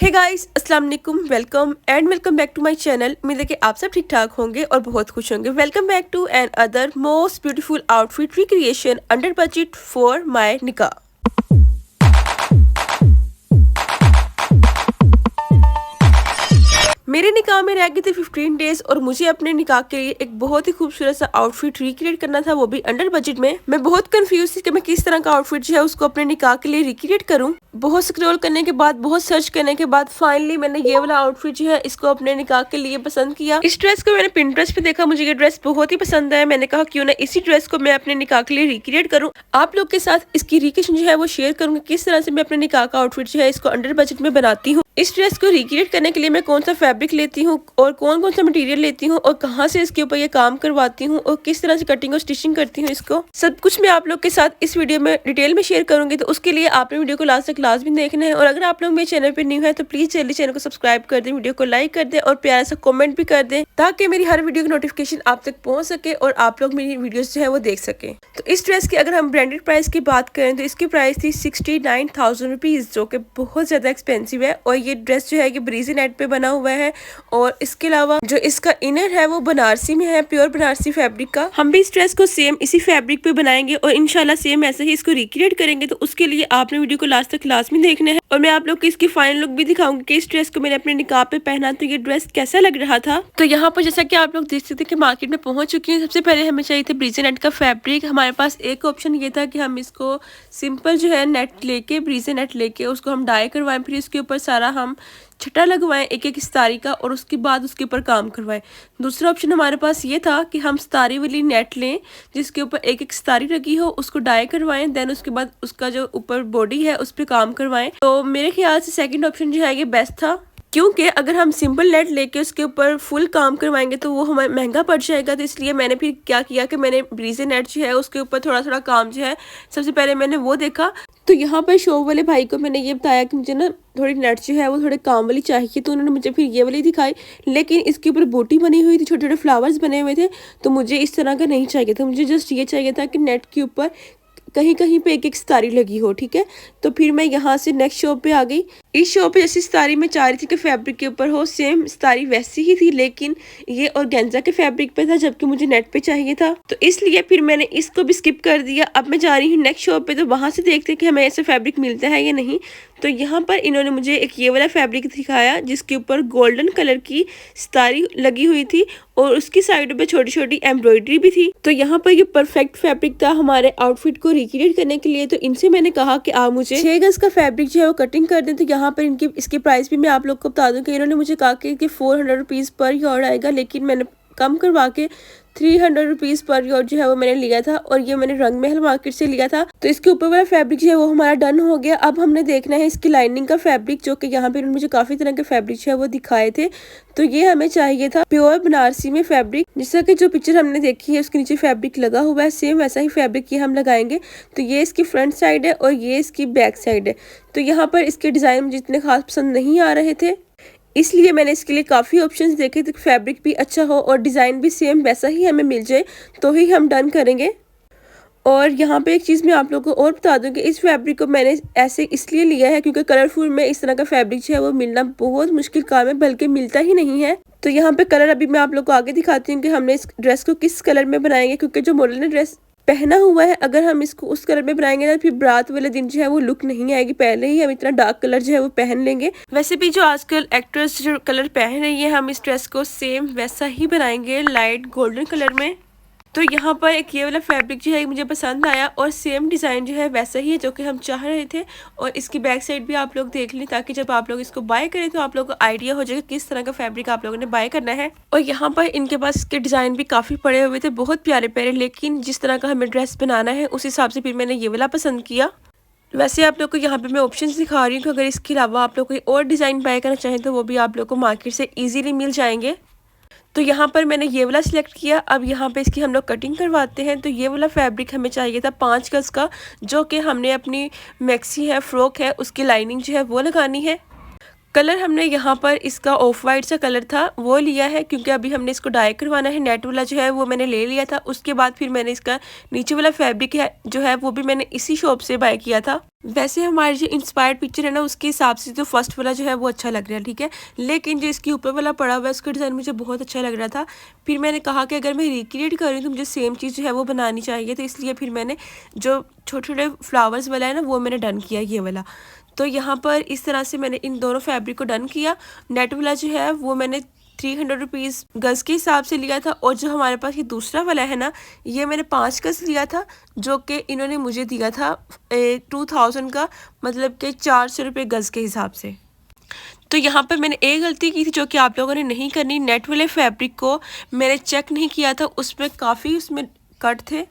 हे guys, अस्सलाम वालेकुम, welcome back to my channel. उम्मीद है कि आप सब ठीक ठाक होंगे और बहुत खुश होंगे। Welcome back to another most beautiful outfit recreation under budget for my निकाह। मेरे निकाह में रह गए थे 15 डेज और मुझे अपने निकाह के लिए एक बहुत ही खूबसूरत सा आउटफिट रिक्रिएट करना था, वो भी अंडर बजट में। मैं बहुत कंफ्यूज थी कि मैं किस तरह का आउटफिट जो है उसको अपने निकाह के लिए रिक्रिएट करूं। बहुत स्क्रॉल करने के बाद, बहुत सर्च करने के बाद फाइनली मैंने ये वाला आउटफिट जो है इसको अपने निकाह के लिए पसंद किया। इस ड्रेस को मैंने पिंटरेस्ट पे देखा, मुझे ये ड्रेस बहुत ही पसंद है। मैंने कहा क्यों ना इसी ड्रेस को मैं अपने निकाह के लिए रिक्रिएट करूँ। आप लोग के साथ इसकी रिक्रिएशन जो है वो शेयर करूंगी, किस तरह से मैं अपने निकाह का आउटफिट जो है इसको अंडर बजट में बनाती हूँ। इस ड्रेस को रिक्रिएट करने के लिए मैं कौन सा फैब्रिक लेती हूँ और कौन कौन सा मटेरियल लेती हूँ और कहाँ से इसके ऊपर ये काम करवाती हूँ और किस तरह से कटिंग और स्टिचिंग करती हूँ, इसको सब कुछ मैं आप लोग के साथ इस वीडियो में डिटेल में शेयर करूंगी। तो उसके लिए आपने वीडियो को लास्ट तक लाजमी देखना है। और अगर आप लोग मेरे चैनल पे न्यू है तो प्लीज चैनल को सब्सक्राइब कर दें, वीडियो को लाइक कर दें और प्यारा सा कॉमेंट भी कर दें ताकि मेरी हर वीडियो की नोटिफिकेशन आप तक पहुंच सके और आप लोग मेरी वीडियोस जो है वो देख सके। तो इस ड्रेस की अगर हम ब्रांडेड प्राइस की बात करें तो इसकी प्राइस थी 69,000 रुपीज, जो कि बहुत ज्यादा एक्सपेंसिव है। और ये ड्रेस जो है कि ब्रीजी नेट पे बना हुआ है और इसके अलावा जो इसका इनर है वो बनारसी में है, प्योर बनारसी फैब्रिक का। हम भी इस ड्रेस को सेम इसी फैब्रिक पे बनाएंगे और इंशाल्लाह सेम ऐसे ही इसको रिक्रिएट करेंगे। तो उसके लिए आपने वीडियो को लास्ट तक लाजमी देखना है और मैं आप लोग को इसकी फाइनल लुक भी दिखाऊंगी कि इस ड्रेस को मैंने अपने निकाह पे पहना तो ये ड्रेस कैसा लग रहा था। तो यहाँ पर जैसा कि आप लोग देख सकते हैं कि मार्केट में पहुंच चुकी है। सबसे पहले हमें चाहिए था ब्रीजी नेट का फैब्रिक। हमारे पास एक ऑप्शन ये था कि हम इसको सिंपल जो है नेट लेके, ब्रीजी नेट लेके उसको हम डाई करवाएं, फिर इसके ऊपर सारा हम छटा लगवाएं एक एक सितारी का और उसके बाद उसके ऊपर काम करवाएं। दूसरा ऑप्शन हमारे पास ये था कि हम सितारी वाली नेट लें जिसके ऊपर एक एक सितारी लगी हो, उसको डाई करवाएं, देन उसके बाद उसका जो ऊपर बॉडी है उस पर काम करवाएं। तो मेरे ख्याल से सेकंड ऑप्शन जो है ये बेस्ट था, क्योंकि अगर हम सिंपल नेट लेके उसके ऊपर फुल काम करवाएंगे तो वो हमें महंगा पड़ जाएगा। तो इसलिए मैंने फिर क्या किया कि मैंने ब्रीजी नेट जो है उसके ऊपर थोड़ा थोड़ा काम जो है सबसे पहले मैंने वो देखा। तो यहाँ पर शॉप वाले भाई को मैंने ये बताया कि मुझे ना थोड़ी नेट जो है वो थोड़े काम वाली चाहिए, तो उन्होंने मुझे फिर ये वाली दिखाई। लेकिन इसके ऊपर बूटी बनी हुई थी, छोटे छोटे फ्लावर्स बने हुए थे, तो मुझे इस तरह का नहीं चाहिए था। मुझे जस्ट ये चाहिए था कि नेट के ऊपर कहीं कहीं पे एक एक सितारी लगी हो, ठीक है। तो फिर मैं यहाँ से नेक्स्ट शॉप पे आ गई। इस शॉप पे जैसी सितारी में चाह रही थी कि फैब्रिक के ऊपर हो, सेम सितारी वैसी ही थी, लेकिन ये ऑर्गेन्जा के फैब्रिक पे था जबकि मुझे नेट पे चाहिए था। तो इसलिए फिर मैंने इसको भी स्किप कर दिया। अब मैं जा रही हूँ नेक्स्ट शॉप पे, तो वहां से देखते कि हमें ऐसा फैब्रिक मिलता है या नहीं। तो यहाँ पर इन्होंने मुझे एक ये वाला फैब्रिक दिखाया जिसके ऊपर गोल्डन कलर की सितारी लगी हुई थी और उसकी साइड पे छोटी छोटी एम्ब्रॉयडरी भी थी। तो यहाँ पर ये परफेक्ट फैब्रिक था हमारे आउटफिट को रिक्रिएट करने के लिए। तो इनसे मैंने कहा कि आप मुझे 6 गज का फैब्रिक जो है वो कटिंग कर दें। तो यहाँ पर इनकी इसकी प्राइस भी मैं आप लोग को बता दूं कि इन्होंने मुझे कहा कि 400 रुपीज़ पर यार्ड आएगा, लेकिन मैंने कम करवा के 300 रुपीज़ पर यार्ड जो है वो मैंने लिया था और ये मैंने रंग महल मार्केट से लिया था। तो इसके ऊपर वाला फैब्रिक जो है वो हमारा डन हो गया। अब हमने देखना है इसकी लाइनिंग का फैब्रिक, जो कि यहाँ पे उन्होंने मुझे काफी तरह के फैब्रिक जो है वो दिखाए थे। तो ये हमें चाहिए था प्योर बनारसी में फैब्रिक, जिसका कि जो पिक्चर हमने देखी है उसके नीचे फैब्रिक लगा हुआ है, सेम वैसा ही फैब्रिक ये हम लगाएंगे। तो ये इसकी फ्रंट साइड है और ये इसकी बैक साइड है। तो यहाँ पर इसके डिजाइन मुझे इतने खास पसंद नहीं आ रहे थे, इसलिए मैंने इसके लिए काफ़ी ऑप्शंस देखे थे, फैब्रिक भी अच्छा हो और डिज़ाइन भी सेम वैसा ही हमें मिल जाए तो ही हम डन करेंगे। और यहाँ पे एक चीज़ मैं आप लोगों को और बता दूं कि इस फैब्रिक को मैंने ऐसे इसलिए लिया है क्योंकि कलरफुल में इस तरह का फैब्रिक जो है वो मिलना बहुत मुश्किल काम है, बल्कि मिलता ही नहीं है। तो यहाँ पे कलर अभी मैं आप लोग को आगे दिखाती हूँ कि हमने इस ड्रेस को किस कलर में बनाएंगे, क्योंकि जो मॉडल ने ड्रेस पहना हुआ है अगर हम इसको उस कलर में बनाएंगे ना फिर बारात वाले दिन जो है वो लुक नहीं आएगी। पहले ही हम इतना डार्क कलर जो है वो पहन लेंगे। वैसे भी जो आजकल एक्ट्रेस जो कलर पहन रही है, हम इस ड्रेस को सेम वैसा ही बनाएंगे लाइट गोल्डन कलर में। तो यहाँ पर एक ये वाला फैब्रिक जो है मुझे पसंद आया और सेम डिज़ाइन जो है वैसा ही है जो कि हम चाह रहे थे। और इसकी बैक साइड भी आप लोग देख लें ताकि जब आप लोग इसको बाय करें तो आप लोगों को आइडिया हो जाएगा किस तरह का फैब्रिक आप लोगों ने बाय करना है। और यहाँ पर इनके पास इसके डिज़ाइन भी काफ़ी पड़े हुए थे, बहुत प्यारे प्यारे, लेकिन जिस तरह का हमें ड्रेस बनाना है उस हिसाब से फिर मैंने ये वाला पसंद किया। वैसे आप लोग को यहाँ पे मैं ऑप्शंस दिखा रही हूँ कि अगर इसके अलावा आप लोग कोई और डिज़ाइन बाय करना चाहें तो वो भी आप लोग को मार्केट से ईजिली मिल जाएंगे। तो यहाँ पर मैंने ये वाला सिलेक्ट किया। अब यहाँ पे इसकी हम लोग कटिंग करवाते हैं। तो ये वाला फैब्रिक हमें चाहिए था 5 गज का, जो कि हमने अपनी मैक्सी है, फ्रॉक है, उसकी लाइनिंग जो है वो लगानी है। कलर हमने यहाँ पर इसका ऑफ वाइट सा कलर था वो लिया है, क्योंकि अभी हमने इसको डाई करवाना है। नेट वाला जो है वो मैंने ले लिया था। उसके बाद फिर मैंने इसका नीचे वाला फैब्रिक है जो है वो भी मैंने इसी शॉप से बाय किया था। वैसे हमारी जो इंस्पायर्ड पिक्चर है ना उसके हिसाब से तो फर्स्ट वाला जो है वो अच्छा लग रहा है, ठीक है, लेकिन जो इसके ऊपर वाला पड़ा हुआ है उसका डिज़ाइन मुझे बहुत अच्छा लग रहा था। फिर मैंने कहा कि अगर मैं रिक्रिएट कर रही हूँ तो मुझे सेम चीज़ जो है वो बनानी चाहिए, तो इसलिए फिर मैंने जो छोटे छोटे फ्लावर्स वाला है ना वो मैंने डन किया ये वाला। तो यहाँ पर इस तरह से मैंने इन दोनों फैब्रिक को डन किया। नेट वाला जो है वो मैंने 300 रुपीज़ गज़ के हिसाब से लिया था, और जो हमारे पास ये दूसरा वाला है ना ये मैंने 5 गज़ लिया था, जो कि इन्होंने मुझे दिया था 2000 का, मतलब कि 400 रुपये गज़ के हिसाब से। तो यहाँ पर मैंने एक गलती की थी जो कि आप लोगों ने नहीं करनी। नेट वाले फैब्रिक को मैंने चेक नहीं किया था, उसमें काफ़ी उसमें कट थे,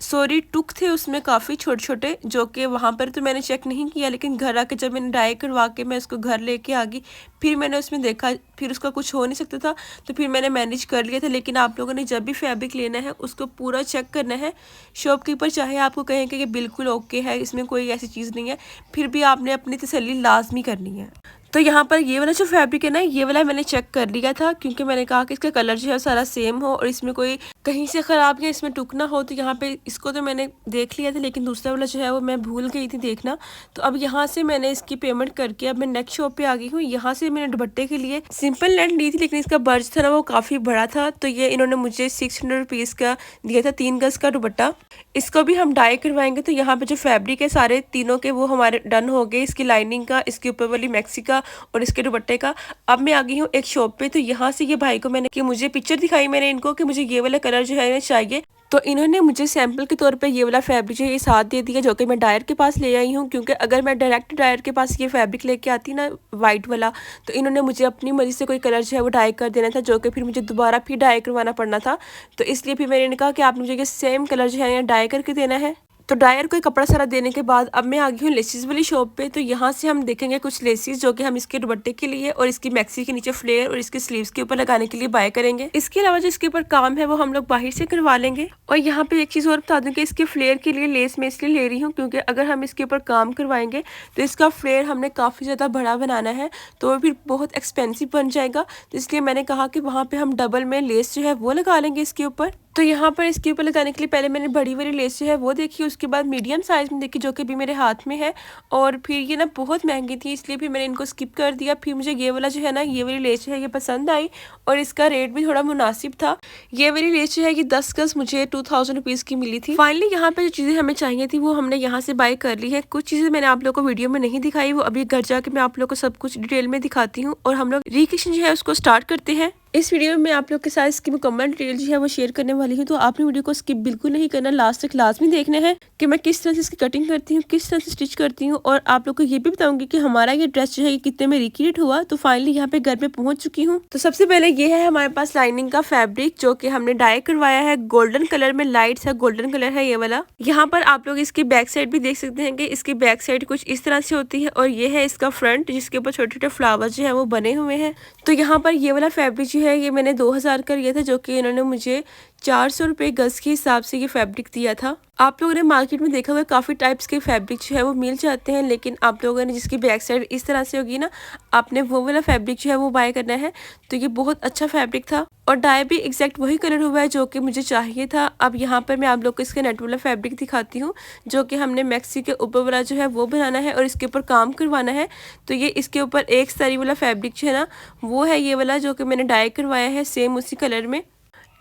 सॉरी टुक थे उसमें काफ़ी छोटे छोटे, जो कि वहाँ पर तो मैंने चेक नहीं किया, लेकिन घर आके जब मैंने डाई करवा के मैं उसको घर लेके आ गई फिर मैंने उसमें देखा, फिर उसका कुछ हो नहीं सकता था तो फिर मैंने मैनेज कर लिया था। लेकिन आप लोगों ने जब भी फैब्रिक लेना है उसको पूरा चेक करना है। शॉपकीपर चाहे आपको कहें कि ये बिल्कुल ओके है, इसमें कोई ऐसी चीज़ नहीं है, फिर भी आपने अपनी तसल्ली लाजमी करनी है। तो यहाँ पर ये वाला जो फैब्रिक है ना ये वाला मैंने चेक कर लिया था, क्योंकि मैंने कहा कि इसका कलर जो है सारा सेम हो और इसमें कोई कहीं से ख़राब या इसमें टुक ना हो। तो यहाँ पे इसको तो मैंने देख लिया था, लेकिन दूसरा वाला जो है वो मैं भूल गई थी देखना। तो अब यहाँ से मैंने इसकी पेमेंट करके अब मैं नेक्स्ट शॉप पे आ गई हूँ। यहाँ से मैंने दुपट्टे के लिए सिंपल लेंथ ली थी, लेकिन इसका बर्ज था ना वो काफ़ी बड़ा था, तो ये इन्होंने मुझे 600 रुपीज़ का दिया था, 3 गज़ का दुपट्टा। इसको भी हम डाई करवाएंगे। तो यहाँ पे जो फैब्रिक है सारे तीनों के वो हमारे डन हो गए, इसकी लाइनिंग का, इसके ऊपर वाली मैक्सी का और इसके दुपट्टे का। अब मैं आ गई हूँ एक शॉप पे। तो यहाँ से ये भाई को मैंने कि मुझे पिक्चर दिखाई मैंने इनको कि मुझे ये वाला कलर जो है चाहिए, तो इन्होंने मुझे सैंपल के तौर पे ये वाला फैब्रिक जो है ये साथ दे दिया, जो कि मैं डायर के पास ले आई हूँ। क्योंकि अगर मैं डायरेक्ट डायर के पास ये फैब्रिक लेके आती ना वाइट वाला, तो इन्होंने मुझे अपनी मर्जी से कोई कलर जो है वो डाई कर देना था, जो कि फिर मुझे दोबारा फिर डाई करवाना पड़ना था। तो इसलिए फिर मैंने कहा कि आपने मुझे ये सेम कलर जो है डाई करके देना है। तो डायर को कपड़ा सारा देने के बाद अब मैं आ गई हूँ लेसिस वाली शॉप पे। तो यहाँ से हम देखेंगे कुछ लेसिस जो कि हम इसके दुपट्टे के लिए और इसकी मैक्सी के नीचे फ्लेयर और इसके स्लीव्स के ऊपर लगाने के लिए बाय करेंगे। इसके अलावा जो इसके ऊपर काम है वो हम लोग बाहर से करवा लेंगे। और यहाँ पे एक चीज़ और बता दूँ कि इसके फ्लेयर के लिए लेस मैं इसलिए ले रही हूँ क्योंकि अगर हम इसके ऊपर काम करवाएंगे तो इसका फ्लेयर हमने काफ़ी ज़्यादा बड़ा बनाना है, तो वो फिर बहुत एक्सपेंसिव बन जाएगा। तो इसलिए मैंने कहा कि वहाँ पर हम डबल में लेस जो है वो लगा लेंगे इसके ऊपर। तो यहाँ पर इसके ऊपर लगाने के लिए पहले मैंने बड़ी वाली लेस जो है वो देखी, उसके बाद मीडियम साइज़ में देखी जो कि भी मेरे हाथ में है, और फिर ये ना बहुत महंगी थी इसलिए फिर मैंने इनको स्किप कर दिया। फिर मुझे ये वाला जो है ना ये वाली लेस जो है ये पसंद आई और इसका रेट भी थोड़ा मुनासिब था। ये वाली लेस जो है ये 10 गज़ मुझे 2000 रुपीज़ की मिली थी। फाइनली यहाँ पे जो चीज़ें हमें चाहिए थी वो हमने यहाँ से बाय कर ली है। कुछ चीज़ें मैंने आप लोग को वीडियो में नहीं दिखाई, वो अभी घर जाके मैं आप लोग को सब कुछ डिटेल में दिखाती हूँ और हम लोग रिक्रिएशन जो है उसको स्टार्ट करते हैं। इस वीडियो में मैं आप लोग के साथ इसकी मुकम्मल डिटेल जो है वो शेयर करने वाली हूँ, तो आपने वीडियो को स्किप बिल्कुल नहीं करना, लास्ट तक लाजमी देखना है कि मैं किस तरह से इसकी कटिंग करती हूँ, किस तरह से स्टिच करती हूँ, और आप लोग को ये भी बताऊंगी कि हमारा ये ड्रेस जो है ये कितने में रिक्रिएट हुआ। तो फाइनली यहाँ पे घर पे पहुंच चुकी हूँ। तो सबसे पहले ये है हमारे पास लाइनिंग का फैब्रिक जो कि हमने डाई करवाया है गोल्डन कलर में, लाइट सा गोल्डन कलर है ये वाला। यहाँ पर आप लोग इसकी बैक साइड भी देख सकते हैं कि इसकी बैक साइड कुछ इस तरह से होती है, और ये है इसका फ्रंट जिसके ऊपर छोटे छोटे फ्लावर्स जो है वो बने हुए हैं। तो यहाँ पर ये वाला फैब्रिक जो है ये मैंने 2000 का लिया था, जो कि इन्होंने मुझे 400 रुपये गज़ के हिसाब से ये फैब्रिक दिया था। आप लोगों ने मार्केट में देखा होगा काफ़ी टाइप्स के फैब्रिक जो है वो मिल जाते हैं, लेकिन आप लोगों ने जिसकी बैक साइड इस तरह से होगी ना, आपने वो वाला फैब्रिक जो है वो बाय करना है। तो ये बहुत अच्छा फैब्रिक था और डाई भी एग्जैक्ट वही कलर हुआ है जो कि मुझे चाहिए था। अब यहाँ पर मैं आप लोग को इसका नेट वाला फैब्रिक दिखाती हूँ, जो कि हमने मैक्सी के ऊपर वाला जो है वो बनाना है और इसके ऊपर काम करवाना है। तो ये इसके ऊपर एक सारी वाला फैब्रिक जो है ना वो है ये वाला, जो कि मैंने डाई करवाया है सेम उसी कलर में।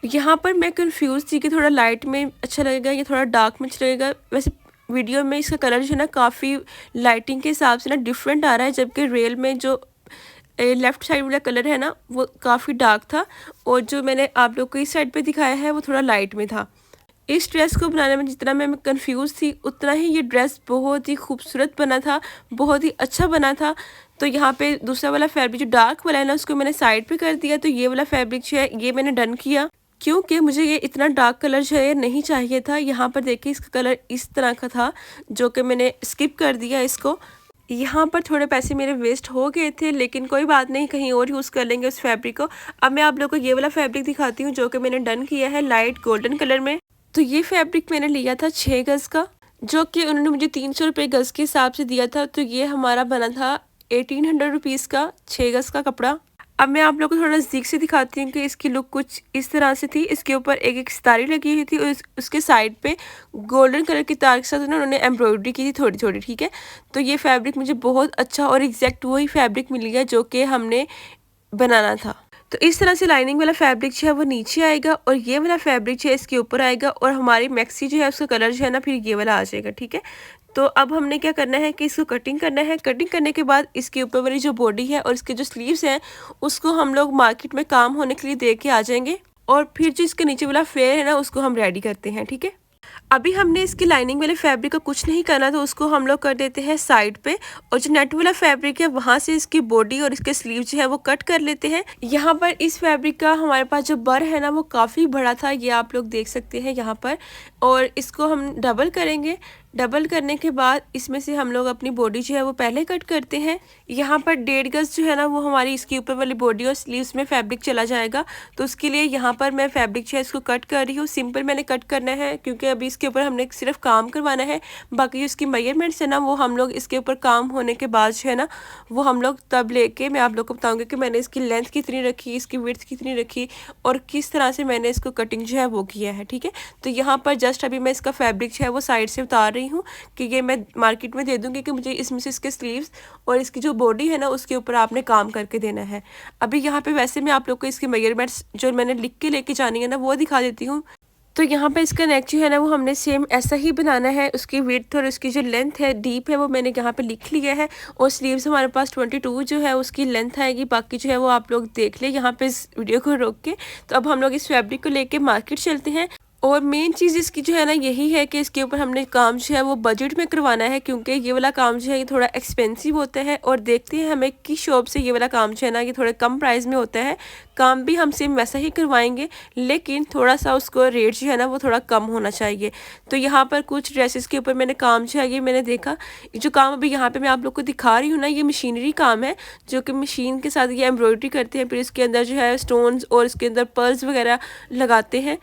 यहाँ पर मैं कंफ्यूज थी कि थोड़ा लाइट में अच्छा लगेगा या थोड़ा डार्क में अच्छा लगेगा। वैसे वीडियो में इसका कलर जो है ना काफ़ी लाइटिंग के हिसाब से ना डिफरेंट आ रहा है, जबकि रियल में जो लेफ़्ट साइड वाला कलर है ना वो काफ़ी डार्क था, और जो मैंने आप लोग को इस साइड पे दिखाया है वो थोड़ा लाइट में था। इस ड्रेस को बनाने में जितना मैं कंफ्यूज थी उतना ही ये ड्रेस बहुत ही खूबसूरत बना था, बहुत ही अच्छा बना था। तो यहाँ पे दूसरा वाला फैब्रिक जो डार्क वाला है ना उसको मैंने साइड पे कर दिया। तो ये वाला फैब्रिक जो है ये मैंने डन किया, क्योंकि मुझे ये इतना डार्क कलर जो है नहीं चाहिए था। यहाँ पर देखिए इसका कलर इस तरह का था, जो कि मैंने स्किप कर दिया इसको। यहाँ पर थोड़े पैसे मेरे वेस्ट हो गए थे, लेकिन कोई बात नहीं, कहीं और यूज़ कर लेंगे उस फैब्रिक को। अब मैं आप लोगों को ये वाला फैब्रिक दिखाती हूँ जो कि मैंने डन किया है लाइट गोल्डन कलर में। तो ये फैब्रिक मैंने लिया था 6 गज़ का, जो कि उन्होंने मुझे 300 रुपये गज़ के हिसाब से दिया था। तो ये हमारा बना था 1800 रुपीज़ का 6 गज का कपड़ा। अब मैं आप लोगों को थोड़ा नज़दीक से दिखाती हूँ कि इसकी लुक कुछ इस तरह से थी। इसके ऊपर एक एक सितारी लगी हुई थी और उसके साइड पे गोल्डन कलर की तार के साथ उन्होंने एम्ब्रॉयडरी की थी थोड़ी थोड़ी, ठीक है। तो ये फैब्रिक मुझे बहुत अच्छा और एग्जैक्ट वही फैब्रिक मिल गया जो कि हमने बनाना था। तो इस तरह से लाइनिंग वाला फैब्रिक जो है वो नीचे आएगा और ये वाला फैब्रिक जो है इसके ऊपर आएगा और हमारी मैक्सी जो है उसका कलर जो है ना फिर ये वाला आ जाएगा, ठीक है। तो अब हमने क्या करना है कि इसको कटिंग करना है। कटिंग करने के बाद इसके ऊपर वाली जो बॉडी है और इसके जो स्लीव्स हैं उसको हम लोग मार्केट में काम होने के लिए दे के आ जाएंगे और फिर जो इसके नीचे वाला फ्लेयर है ना उसको हम रेडी करते हैं, ठीक है। अभी हमने इसकी लाइनिंग वाले फैब्रिक का कुछ नहीं करना, तो उसको हम लोग कर देते हैं साइड पे और जो नेट वाला फैब्रिक है वहां से इसकी बॉडी और इसके स्लीव जो है वो कट कर लेते हैं। यहाँ पर इस फैब्रिक का हमारे पास जो बर है ना वो काफ़ी बड़ा था, ये आप लोग देख सकते हैं यहाँ पर। और इसको हम डबल करेंगे। डबल करने के बाद इसमें से हम लोग अपनी बॉडी जो है वो पहले कट करते हैं। यहाँ पर 1.5 गज जो है ना वो हमारी इसके ऊपर वाली बॉडी और स्लीव्स में फैब्रिक चला जाएगा, तो उसके लिए यहाँ पर मैं फैब्रिक जो है इसको कट कर रही हूँ। सिंपल मैंने कट करना है क्योंकि अभी इसके ऊपर हमने सिर्फ काम करवाना है। बाकी उसकी मेजरमेंट्स है ना वो हम लोग इसके ऊपर काम होने के बाद जो है ना वो हम लोग तब लेके मैं आप लोग को बताऊँगी कि मैंने इसकी लेंथ कितनी रखी, इसकी विड्थ कितनी रखी और किस तरह से मैंने इसको कटिंग जो है वो किया है, ठीक है। तो यहाँ पर जस्ट अभी मैं इसका फैब्रिक जो है वो साइड से उतार रही हूँ कि ये मैं मार्केट में दे दूँगी कि मुझे इसमें से इसके स्लीव्स और इसकी जो बॉडी है ना उसके ऊपर आपने काम करके देना है। अभी यहाँ पे वैसे मैं आप लोग को इसकी मेजरमेंट्स जो मैंने लिख के लेके जानी है ना वो दिखा देती हूँ। तो यहाँ पे इसका नेक जो है ना वो हमने सेम ऐसा ही बनाना है। उसकी विड्थ और उसकी जो लेंथ है डीप है वो मैंने यहाँ पे लिख लिया है और स्लीव्स हमारे पास 22 जो है उसकी लेंथ आएगी। बाकी जो है वो आप लोग देख ले यहाँ पे इस वीडियो को रोक के। तो अब हम लोग इस फैब्रिक को लेके मार्केट चलते हैं और मेन चीज़ इसकी जो है ना यही है कि इसके ऊपर हमने काम जो है वो बजट में करवाना है, क्योंकि ये वाला काम जो है ये थोड़ा एक्सपेंसिव होता है और देखते हैं हमें किस शॉप से ये वाला काम जो है ना ये थोड़ा कम प्राइस में होता है। काम भी हम सेम वैसा ही करवाएंगे लेकिन थोड़ा सा उसको रेट जो है ना वो थोड़ा कम होना चाहिए। तो यहाँ पर कुछ ड्रेसेस के ऊपर मैंने काम जो है ये मैंने देखा। जो काम अभी यहाँ पे मैं आप लोग को दिखा रही हूँ ना ये मशीनरी काम है जो कि मशीन के साथ ये एम्ब्रॉयडरी करते हैं, फिर इसके अंदर जो है स्टोन्स और इसके अंदर पर्ल्स वगैरह लगाते हैं।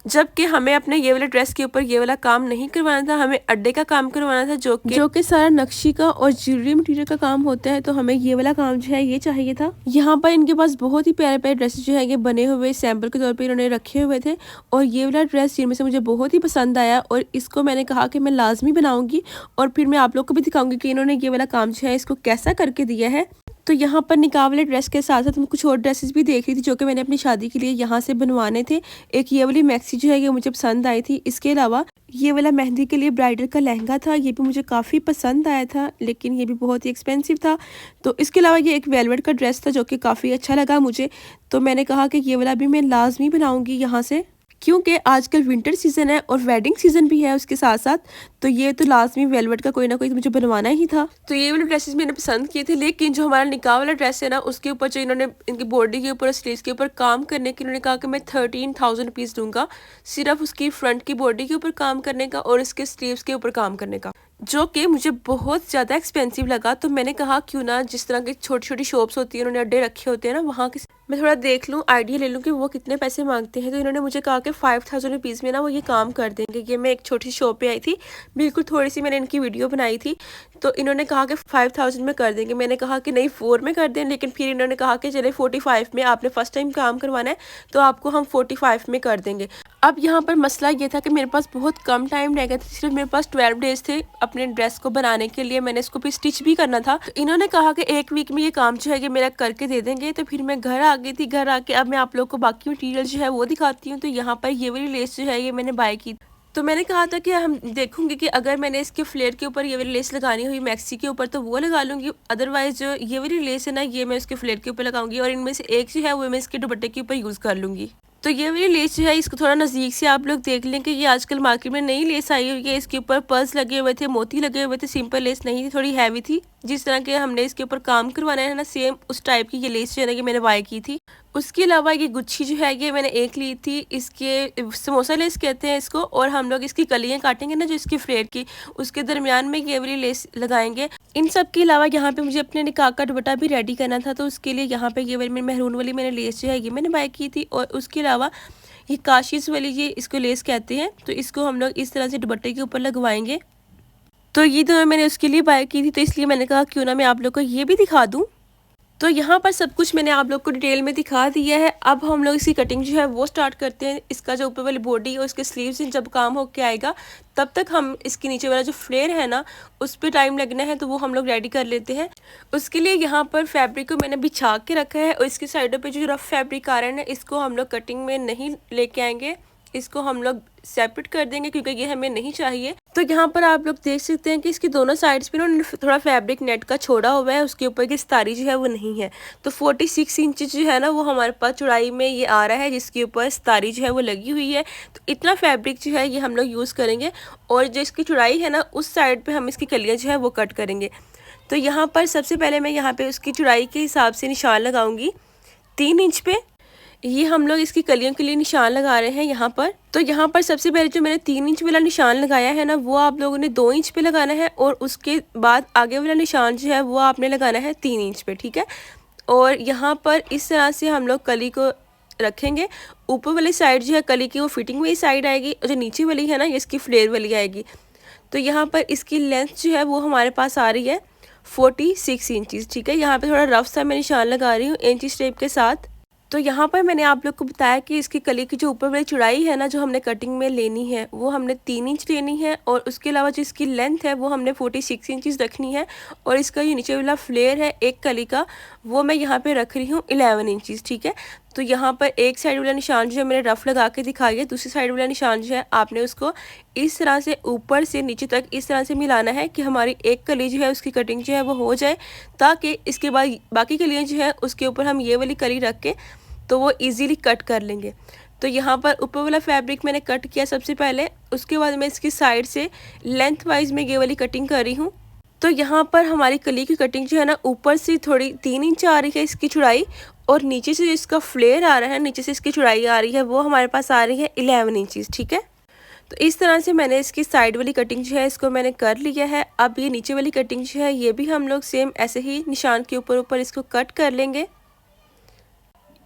जबकि हमें अपने ये वाले ड्रेस के ऊपर ये वाला काम नहीं करवाना था, हमें अड्डे का काम करवाना था जो कि सारा नक्शी का और ज्वेलरी मटेरियल का काम होता है। तो हमें ये वाला काम जो है ये चाहिए था। यहाँ पर इनके पास बहुत ही प्यारे प्यारे ड्रेसेस जो है ये बने हुए सैंपल के तौर पे इन्होंने रखे हुए थे और ये वाला ड्रेस जिनमें से मुझे बहुत ही पसंद आया और इसको मैंने कहा कि मैं लाजमी बनाऊंगी और फिर मैं आप लोग को भी दिखाऊंगी कि इन्होंने ये वाला काम जो है इसको कैसा करके दिया है। तो यहाँ पर निकाह वाले ड्रेस के साथ साथ मैं कुछ और ड्रेसेस भी देख रही थी जो कि मैंने अपनी शादी के लिए यहाँ से बनवाने थे। एक ये वाली मैक्सी जो है ये मुझे पसंद आई थी। इसके अलावा ये वाला मेहंदी के लिए ब्राइडल का लहंगा था, ये भी मुझे काफ़ी पसंद आया था लेकिन ये भी बहुत ही एक्सपेंसिव था। तो इसके अलावा ये एक वेलवेट का ड्रेस था जो कि काफ़ी अच्छा लगा मुझे, तो मैंने कहा कि ये वाला भी मैं लाजमी बनाऊँगी यहाँ से, क्योंकि आजकल विंटर सीज़न है और वेडिंग सीज़न भी है उसके साथ साथ। तो ये तो लाजमी वेलवेट का कोई ना कोई तो मुझे बनवाना ही था। तो ये वाले ड्रेसेस मैंने पसंद किए थे लेकिन जो हमारा निकाह वाला ड्रेस है ना उसके ऊपर जो इन्होंने इनकी बॉडी के ऊपर स्लीव्स के ऊपर काम करने की इन्होंने कहा कि मैं 13,000 रुपीज़ दूंगा सिर्फ उसकी फ्रंट की बॉडी के ऊपर काम करने का और इसके स्लीव्स के ऊपर काम करने का, जो कि मुझे बहुत ज़्यादा एक्सपेंसिव लगा। तो मैंने कहा क्यों ना जिस तरह की छोटी छोटी शॉप्स होती हैं उन्होंने अड्डे रखे होते हैं ना वहाँ के मैं थोड़ा देख लूँ, आइडिया ले लूँ कि वो कितने पैसे मांगते हैं। तो इन्होंने मुझे कहा कि 5,000 रुपीज़ में ना वो ये काम कर देंगे। ये मैं एक छोटी शॉप पे आई थी, बिल्कुल थोड़ी सी मैंने इनकी वीडियो बनाई थी, तो इन्होंने कहा कि 5,000 में कर देंगे। मैंने कहा कि नहीं 4 में कर दें, लेकिन फिर इन्होंने कहा कि चले 45 में, आपने फर्स्ट टाइम काम करवाना है तो आपको हम 45 में कर देंगे। अब यहाँ पर मसला ये था कि मेरे पास बहुत कम टाइम रह गया था, सिर्फ मेरे पास 12 डेज थे अपने ड्रेस को बनाने के लिए। मैंने इसको भी स्टिच भी करना था। तो इन्होंने कहा कि 1 वीक में ये काम जो है ये मेरा करके दे देंगे। तो फिर मैं घर आ गई थी। घर आके अब मैं आप लोग को बाकी मटीरियल जो है वो दिखाती हूँ। तो यहाँ पर ये वाली लेस जो है ये मैंने बाय की। तो मैंने कहा था कि हम देखूंगी कि अगर मैंने इसके फ्लेयर के ऊपर ये वाली लेस लगानी हुई मैक्सी के ऊपर तो वो लगा लूँगी, अदरवाइज जो ये वाली लेस है ना ये मैं उसके फ्लेयर के ऊपर लगाऊंगी और इनमें से एक जो है वो मैं इसके दुपट्टे के ऊपर यूज़ कर लूँगी। तो ये वाली लेस जो है इसको थोड़ा नज़दीक से आप लोग देख लें कि ये आजकल मार्केट में नई लेस आई हुई है। इसके ऊपर पर्ल्स लगे हुए थे, मोती लगे हुए थे, सिंपल लेस नहीं थी, थोड़ी हैवी थी। जिस तरह के हमने इसके ऊपर काम करवाना है ना सेम उस टाइप की ये लेस जो है ना कि मैंने बाय की थी। उसके अलावा ये गुच्छी जो है ये मैंने एक ली थी, इसके समोसा लेस कहते हैं इसको, और हम लोग इसकी कलियाँ काटेंगे ना जो इसकी फ्लेयर की, उसके दरमियान में ये वाली लेस लगाएंगे। इन सब के अलावा यहाँ पे मुझे अपने निकाह का दुपट्टा भी रेडी करना था, तो उसके लिए यहाँ पे ये वाली महरून वाली मैंने लेस जो है ये मैंने बाय की थी। और उसके अलावा ये काशिश वाली ये इसको लेस कहते हैं, तो इसको हम लोग इस तरह से दुपट्टे के ऊपर लगवाएंगे। तो ये दोनों मैंने उसके लिए बाय की थी, तो इसलिए मैंने कहा क्यों ना मैं आप लोग को ये भी दिखा दूँ। तो यहाँ पर सब कुछ मैंने आप लोग को डिटेल में दिखा दिया है। अब हम लोग इसकी कटिंग जो है वो स्टार्ट करते हैं। इसका जो ऊपर वाली बॉडी और इसके स्लीव्स जब काम होके आएगा तब तक हम इसके नीचे वाला जो फ्लेयर है ना उस पर टाइम लगना है, तो वो हम लोग रेडी कर लेते हैं। उसके लिए यहाँ पर फैब्रिक को मैंने बिछा के रखा है और इसकी साइडों पे जो रफ फैब्रिक आ रहा है ना, इसको हम लोग कटिंग में नहीं लेके आएंगे, इसको हम लोग सेपरेट कर देंगे क्योंकि ये हमें नहीं चाहिए। तो यहाँ पर आप लोग देख सकते हैं कि इसकी दोनों साइड्स पे ना थोड़ा फैब्रिक नेट का छोड़ा हुआ है, उसके ऊपर की सितारी जो है वो नहीं है। तो 46 इंच जो है ना वो हमारे पास चौड़ाई में ये आ रहा है, जिसके ऊपर सितारी जो है वो लगी हुई है। तो इतना फैब्रिक जो है ये हम लोग यूज़ करेंगे और जो इसकी चौड़ाई है ना उस साइड पर हम इसकी कलियाँ जो है वो कट करेंगे। तो यहाँ पर सबसे पहले मैं यहाँ पर उसकी चौड़ाई के हिसाब से निशान लगाऊंगी 3 इंच पे। ये हम लोग इसकी कलियों के लिए निशान लगा रहे हैं यहाँ पर। तो यहाँ पर सबसे पहले जो मैंने 3 इंच वाला निशान लगाया है ना वो आप लोगों ने 2 इंच पे लगाना है और उसके बाद आगे वाला निशान जो है वो आपने लगाना है 3 इंच पे, ठीक है। और यहाँ पर इस तरह से हम लोग कली को रखेंगे। ऊपर वाली साइड जो है कली की वो फिटिंग वाली साइड आएगी और जो नीचे वाली है ना ये इसकी फ्लेयर वाली आएगी। तो यहाँ पर इसकी लेंथ जो है वो हमारे पास आ रही है 46 इंचज़, ठीक है। यहाँ पर थोड़ा रफ सा मैं निशान लगा रही हूँ इंची टेप के साथ। तो यहाँ पर मैंने आप लोग को बताया कि इसकी कली की जो ऊपर वाली चौड़ाई है ना जो हमने कटिंग में लेनी है वो हमने 3 इंच लेनी है और उसके अलावा जो इसकी लेंथ है वो हमने 46 इंचज़ रखनी है। और इसका ये नीचे वाला फ्लेयर है एक कली का वो मैं यहाँ पे रख रही हूँ 11 इंचज़, ठीक है। तो यहाँ पर एक साइड वाला निशान जो है मैंने रफ लगा के दिखाई है, दूसरी साइड वाला निशान जो है आपने उसको इस तरह से ऊपर से नीचे तक इस तरह से मिलाना है कि हमारी एक कली जो है उसकी कटिंग जो है वो हो जाए, ताकि इसके बाद बाकी कलियाँ जो है उसके ऊपर हम ये वाली कली रख के तो वो इजीली कट कर लेंगे। तो यहाँ पर ऊपर वाला फैब्रिक मैंने कट किया सबसे पहले, उसके बाद मैं इसकी साइड से लेंथ वाइज में ये वाली कटिंग कर रही हूँ। तो यहाँ पर हमारी कली की कटिंग जो है ना ऊपर से थोड़ी 3 इंच आ रही है इसकी चौड़ाई और नीचे से इसका फ्लेयर आ रहा है, नीचे से इसकी चौड़ाई आ रही है वो हमारे पास आ रही है 11 इंचज़, ठीक है। तो इस तरह से मैंने इसकी साइड वाली कटिंग जो है इसको मैंने कर लिया है। अब ये नीचे वाली कटिंग जो है ये भी हम लोग सेम ऐसे ही निशान के ऊपर ऊपर इसको कट कर लेंगे।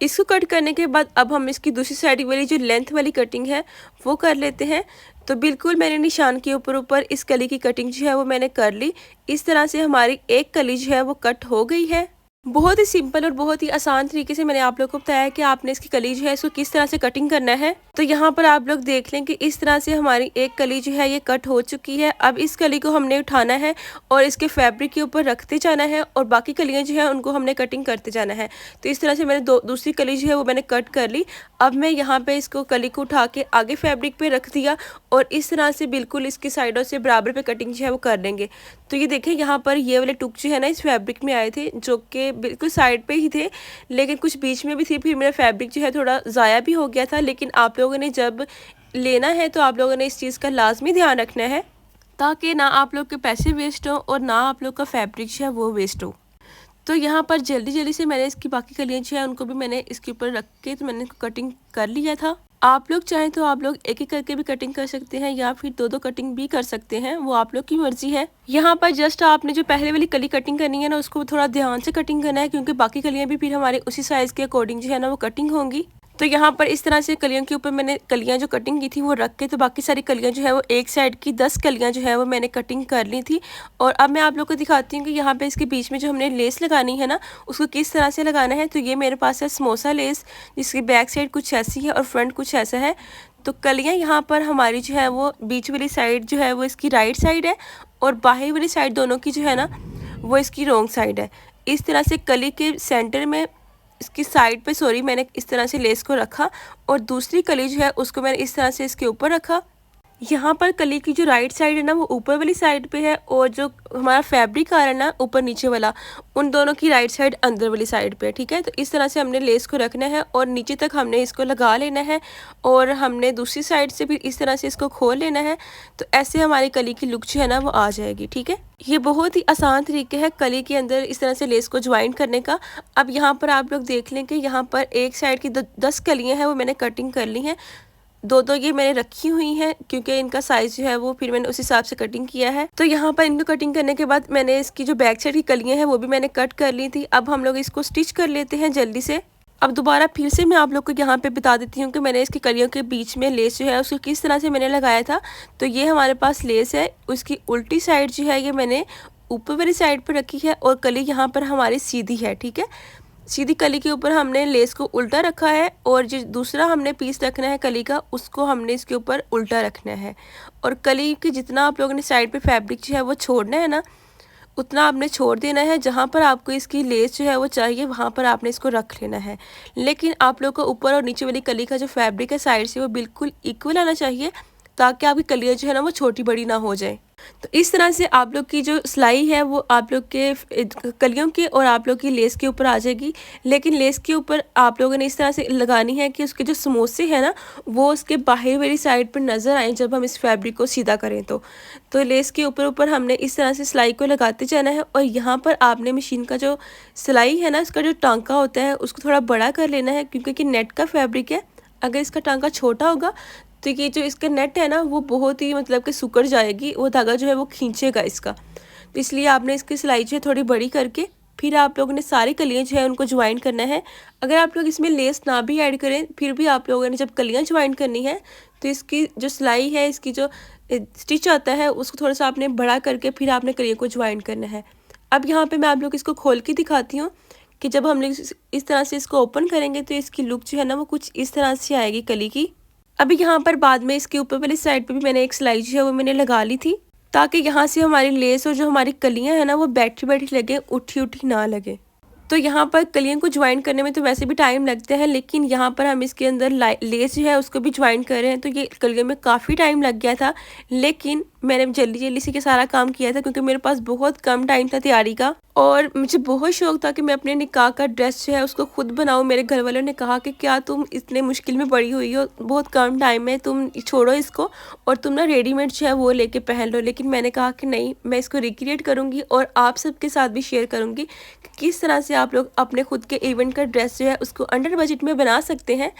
इसको कट करने के बाद अब हम इसकी दूसरी साइड वाली जो लेंथ वाली कटिंग है वो कर लेते हैं। तो बिल्कुल मैंने निशान के ऊपर ऊपर इस कली की कटिंग जो है वो मैंने कर ली। इस तरह से हमारी एक कली जो है वो कट हो गई है। बहुत ही सिंपल और बहुत ही आसान तरीके से मैंने आप लोग को बताया कि आपने इसकी कली जो है इसको किस तरह से कटिंग करना है। तो यहाँ पर आप लोग देख लें कि इस तरह से हमारी एक कली जो है ये कट हो चुकी है। अब इस कली को हमने उठाना है और इसके फैब्रिक के ऊपर रखते जाना है और बाकी कलियाँ जो है उनको हमने कटिंग करते जाना है। तो इस तरह से मैंने दूसरी कली जो है वो मैंने कट कर ली। अब मैं यहाँ पे इसको कली को उठा के आगे फैब्रिक पे रख दिया और इस तरह से बिल्कुल इसकी साइडों से बराबर पे कटिंग जो है वो कर देंगे। तो ये देखें यहाँ पर ये वाले टुक जो है ना इस फैब्रिक में आए थे जो कि बिल्कुल साइड पे ही थे, लेकिन कुछ बीच में भी थी। फिर मेरा फैब्रिक जो है थोड़ा ज़ाया भी हो गया था। लेकिन आप लोगों ने जब लेना है तो आप लोगों ने इस चीज़ का लाजमी ध्यान रखना है ताकि ना आप लोग के पैसे वेस्ट हो और ना आप लोग का फैब्रिक जो है वो वेस्ट हो। तो यहाँ पर जल्दी जल्दी से मैंने इसकी बाकी कलियाँ जो है उनको भी मैंने इसके ऊपर रख के तो मैंने कटिंग कर लिया था। आप लोग चाहें तो आप लोग एक एक करके भी कटिंग कर सकते हैं या फिर दो दो कटिंग भी कर सकते हैं, वो आप लोग की मर्जी है। यहाँ पर जस्ट आपने जो पहले वाली कली कटिंग करनी है ना उसको थोड़ा ध्यान से कटिंग करना है क्योंकि बाकी कलियाँ भी फिर हमारे उसी साइज़ के अकॉर्डिंग जो है ना वो कटिंग होंगी। तो यहाँ पर इस तरह से कलियों के ऊपर मैंने कलियाँ जो कटिंग की थी वो रख के तो बाकी सारी कलियाँ जो है वो एक साइड की 10 कलियाँ जो है वो मैंने कटिंग कर ली थी। और अब मैं आप लोग को दिखाती हूँ कि यहाँ पे इसके बीच में जो हमने लेस लगानी है ना उसको किस तरह से लगाना है। तो ये मेरे पास है समोसा लेस, जिसकी बैक साइड कुछ ऐसी है और फ्रंट कुछ ऐसा है। तो कलियाँ यहाँ पर हमारी जो है वो बीच वाली साइड जो है वो इसकी राइट साइड है और बाहर वाली साइड दोनों की जो है ना वो इसकी रॉन्ग साइड है। इस तरह से कली के सेंटर में इसकी साइड पे मैंने इस तरह से लेस को रखा और दूसरी कली जो है उसको मैंने इस तरह से इसके ऊपर रखा। यहाँ पर कली की जो राइट साइड है ना वो ऊपर वाली साइड पे है और जो हमारा फैब्रिक आ रहा है ना ऊपर नीचे वाला उन दोनों की राइट साइड अंदर वाली साइड पे, ठीक है। तो इस तरह से हमने लेस को रखना है और नीचे तक हमने इसको लगा लेना है और हमने दूसरी साइड से भी इस तरह से इसको खोल लेना है। तो ऐसे हमारी कली की लुक जो है ना वो आ जाएगी, ठीक है। ये बहुत ही आसान तरीके है कली के अंदर इस तरह से लेस को ज्वाइन करने का। अब यहाँ पर आप लोग देख लें कि यहाँ पर एक साइड की 10 कलियाँ हैं वो मैंने कटिंग कर ली हैं। दो ये मैंने रखी हुई हैं क्योंकि इनका साइज जो है वो फिर मैंने उस हिसाब से कटिंग किया है। तो यहाँ पर इनको कटिंग करने के बाद मैंने इसकी जो बैक साइड की कलियाँ हैं वो भी मैंने कट कर ली थी। अब हम लोग इसको स्टिच कर लेते हैं जल्दी से। अब दोबारा फिर से मैं आप लोग को यहाँ पे बता देती हूँ कि मैंने इसकी कलियों के बीच में लेस जो है उसको किस तरह से मैंने लगाया था। तो ये हमारे पास लेस है, उसकी उल्टी साइड जो है ये मैंने ऊपर वाली साइड पर रखी है और कली यहाँ पर हमारी सीधी है, ठीक है। सीधी कली के ऊपर हमने लेस को उल्टा रखा है और जो दूसरा हमने पीस रखना है कली का उसको हमने इसके ऊपर उल्टा रखना है। और कली की जितना आप लोगों ने साइड पे फैब्रिक जो है वो छोड़ना है ना, उतना आपने छोड़ देना है। जहाँ पर आपको इसकी लेस जो है वो चाहिए वहाँ पर आपने इसको रख लेना है। लेकिन आप लोग को ऊपर और नीचे वाली कली का जो फैब्रिक है साइड से वो बिल्कुल इक्वल आना चाहिए, ताकि आपकी कलियाँ जो है ना वो छोटी बड़ी ना हो जाए। तो इस तरह से आप लोग की जो सिलाई है वो आप लोग के कलियों के और आप लोग की लेस के ऊपर आ जाएगी। लेकिन लेस के ऊपर आप लोगों ने इस तरह से लगानी है कि उसके जो समोसे हैं ना वो उसके बाहर वाली साइड पर नज़र आए जब हम इस फैब्रिक को सीधा करें। तो लेस के ऊपर ऊपर हमने इस तरह से सिलाई को लगाते जाना है। और यहाँ पर आपने मशीन का जो सिलाई है ना उसका जो टांका होता है उसको थोड़ा बड़ा कर लेना है, क्योंकि नेट का फैब्रिक है। अगर इसका टांका छोटा होगा तो ये जो इसका नेट है ना वो बहुत ही मतलब कि सुकड़ जाएगी, वो धागा जो है वो खींचेगा इसका। तो इसलिए आपने इसकी सिलाई जो है थोड़ी बड़ी करके फिर आप लोगों ने सारी कलियाँ जो है उनको ज्वाइन करना है। अगर आप लोग इसमें लेस ना भी ऐड करें फिर भी आप लोगों ने जब कलियाँ ज्वाइन करनी है तो इसकी जो सिलाई है, इसकी जो स्टिच आता है उसको थोड़ा सा आपने बड़ा करके फिर आपने कलियों को ज्वाइन करना है। अब यहाँ पे मैं आप लोग इसको खोल के दिखाती हूँ कि जब हम लोग इस तरह से इसको ओपन करेंगे तो इसकी लुक जो है ना वो कुछ इस तरह से आएगी कली की। अभी यहाँ पर बाद में इसके ऊपर वाली साइड पे भी मैंने एक सिलाई जो है वो मैंने लगा ली थी, ताकि यहाँ से हमारी लेस और जो हमारी कलियाँ हैं ना वो बैठी बैठी लगे, उठी उठी ना लगे। तो यहाँ पर कलियों को ज्वाइन करने में तो वैसे भी टाइम लगता है, लेकिन यहाँ पर हम इसके अंदर लेस जो है उसको भी ज्वाइन कर रहे हैं। तो ये कलियों में काफ़ी टाइम लग गया था, लेकिन मैंने जल्दी जल्दी से सारा काम किया था क्योंकि मेरे पास बहुत कम टाइम था तैयारी का। और मुझे बहुत शौक था कि मैं अपने निकाह का ड्रेस जो है उसको खुद बनाऊं। मेरे घर वालों ने कहा कि क्या तुम इतने मुश्किल में पड़ी हुई हो, बहुत कम टाइम में, तुम छोड़ो इसको और तुम ना रेडीमेड जो है वो लेके पहन लो। लेकिन मैंने कहा कि नहीं, मैं इसको रिक्रिएट करूँगी और आप सबके साथ भी शेयर करूँगी कि किस तरह से आप लोग अपने खुद के इवेंट का ड्रेस जो है उसको अंडर बजट में बना सकते हैं।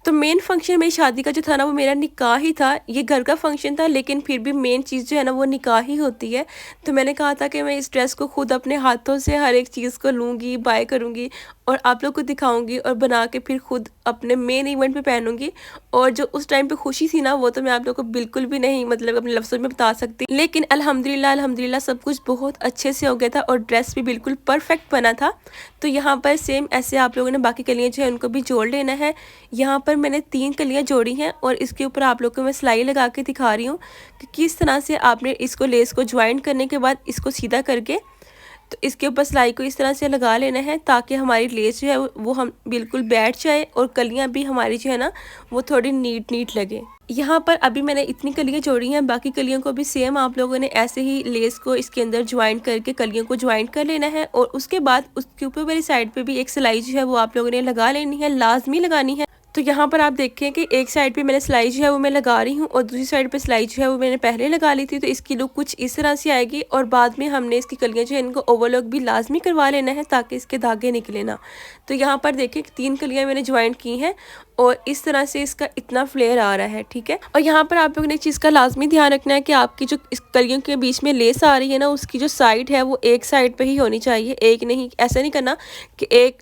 तो मेन फंक्शन मेरी शादी का जो था ना वो मेरा निकाह ही था। ये घर का फंक्शन था लेकिन फिर भी मेन चीज़ जो है ना वो निकाह ही होती है। तो मैंने कहा था कि मैं इस ड्रेस को खुद अपने हाथों से हर एक चीज़ को लूँगी, बाय करूँगी और आप लोग को दिखाऊंगी और बना के फिर खुद अपने मेन इवेंट पे पहनूंगी। और जो उस टाइम पे खुशी थी ना वो तो मैं आप लोग को बिल्कुल भी नहीं मतलब अपने लफ्ज़ों में बता सकती। लेकिन अल्हम्दुलिल्लाह सब कुछ बहुत अच्छे से हो गया था और ड्रेस भी बिल्कुल परफेक्ट बना था। तो यहाँ पर सेम ऐसे आप लोगों ने बाकी कलियाँ जो है उनको भी जोड़ लेना है। यहाँ पर मैंने 3 कलियाँ जोड़ी हैं और इसके ऊपर आप लोग को मैं सिलाई लगा के दिखा रही हूँ कि किस तरह से आपने इसको लेस को ज्वाइन करने के बाद इसको सीधा करके तो इसके ऊपर सिलाई को इस तरह से लगा लेना है, ताकि हमारी लेस जो है वो हम बिल्कुल बैठ जाए और कलियाँ भी हमारी जो है ना वो थोड़ी नीट नीट लगे। यहाँ पर अभी मैंने इतनी कलियाँ जोड़ी हैं, बाकी कलियों को भी सेम आप लोगों ने ऐसे ही लेस को इसके अंदर ज्वाइन करके कलियों को ज्वाइन कर लेना है। और उसके बाद उसके ऊपर वाली साइड पे भी एक सिलाई जो है वो आप लोगों ने लगा लेनी है, लाजमी लगानी है। तो यहाँ पर आप देखें कि एक साइड पे मैंने सिलाई जो है वो मैं लगा रही हूँ और दूसरी साइड पे सिलाई जो है वो मैंने पहले लगा ली थी। तो इसकी लुक कुछ इस तरह से आएगी और बाद में हमने इसकी कलियाँ जो है इनको ओवरलॉक भी लाजमी करवा लेना है ताकि इसके धागे निकले ना। तो यहाँ पर देखें 3 कलियाँ मैंने ज्वाइन की हैं और इस तरह से इसका इतना फ्लेयर आ रहा है, ठीक है। और यहाँ पर आप लोगों ने एक चीज़ का लाजमी ध्यान रखना है कि आपकी जो इस कलियों के बीच में लेस आ रही है ना उसकी जो साइड है वो एक साइड पे ही होनी चाहिए, एक नहीं। ऐसा नहीं करना कि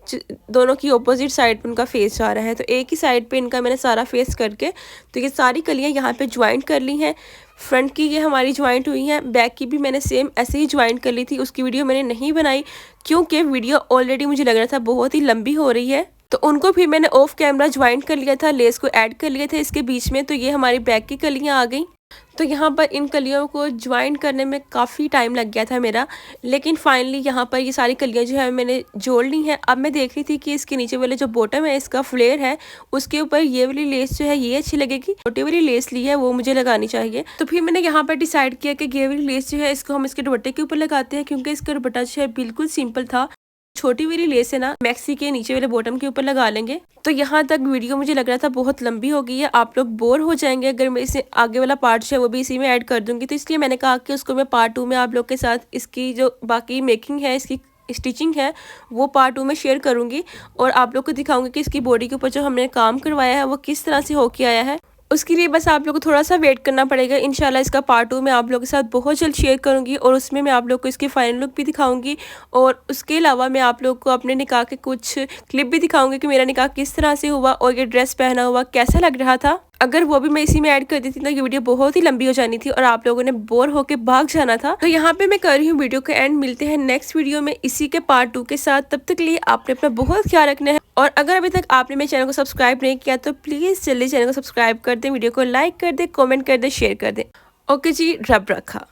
दोनों की ऑपोजिट साइड पे उनका फेस आ रहा है। तो एक ही साइड पे इनका मैंने सारा फेस करके तो ये सारी कलियाँ यहाँ पे ज्वाइंट कर ली हैं। फ्रंट की ये हमारी ज्वाइंट हुई हैं, बैक की भी मैंने सेम ऐसे ही ज्वाइंट कर ली थी। उसकी वीडियो मैंने नहीं बनाई क्योंकि वीडियो ऑलरेडी मुझे लग रहा था बहुत ही लंबी हो रही है। तो उनको फिर मैंने ऑफ कैमरा ज्वाइंट कर लिया था, लेस को ऐड कर लिया था इसके बीच में। तो ये हमारी बैक की कलियाँ आ गई। तो यहाँ पर इन कलियों को ज्वाइन करने में काफ़ी टाइम लग गया था मेरा, लेकिन फाइनली यहाँ पर ये सारी कलियाँ जो है मैंने जोड़ ली हैं। अब मैं देख रही थी कि इसके नीचे वाले जो बॉटम है इसका फ्लेयर है उसके ऊपर ये वाली लेस जो है ये अच्छी लगेगी। छोटी वाली लेस ली है वो मुझे लगानी चाहिए। तो फिर मैंने यहाँ पर डिसाइड किया कि ये वाली लेस जो है इसको हम इसके दुपट्टे के ऊपर लगाते हैं, क्योंकि इसका दुपट्टा जो है बिल्कुल सिंपल था। छोटी वाली लेस है ना मैक्सी के नीचे वाले बॉटम के ऊपर लगा लेंगे। तो यहाँ तक वीडियो मुझे लग रहा था बहुत लंबी हो गई है, आप लोग बोर हो जाएंगे अगर मैं इसे आगे वाला पार्ट जो है वो भी इसी में ऐड कर दूंगी। तो इसलिए मैंने कहा कि उसको मैं पार्ट 2 में आप लोग के साथ इसकी जो बाकी मेकिंग है, इसकी स्टिचिंग है वो पार्ट 2 में शेयर करूंगी और आप लोग को दिखाऊंगी कि इसकी बॉडी के ऊपर जो हमने काम करवाया है वो किस तरह से होके आया है। उसके लिए बस आप लोग को थोड़ा सा वेट करना पड़ेगा। इंशाल्लाह इसका पार्ट 2 मैं आप लोगों के साथ बहुत जल्द शेयर करूंगी और उसमें मैं आप लोग को इसकी फाइनल लुक भी दिखाऊंगी और उसके अलावा मैं आप लोग को अपने निकाह के कुछ क्लिप भी दिखाऊंगी कि मेरा निकाह किस तरह से हुआ और ये ड्रेस पहना हुआ कैसा लग रहा था। अगर वो भी मैं इसी में ऐड कर देती तो ये वीडियो बहुत ही लंबी हो जानी थी और आप लोगों ने बोर होके भाग जाना था। तो यहाँ पे मैं कर रही हूँ वीडियो का एंड। मिलते हैं नेक्स्ट वीडियो में इसी के पार्ट 2 के साथ। तब तक के लिए आपने अपना बहुत ख्याल रखना है और अगर अभी तक आपने मेरे चैनल को सब्सक्राइब नहीं किया तो प्लीज जल्दी चैनल को सब्सक्राइब कर दे, वीडियो को लाइक कर दे, कॉमेंट कर दे, शेयर कर दे। ओके जी, रब रखा।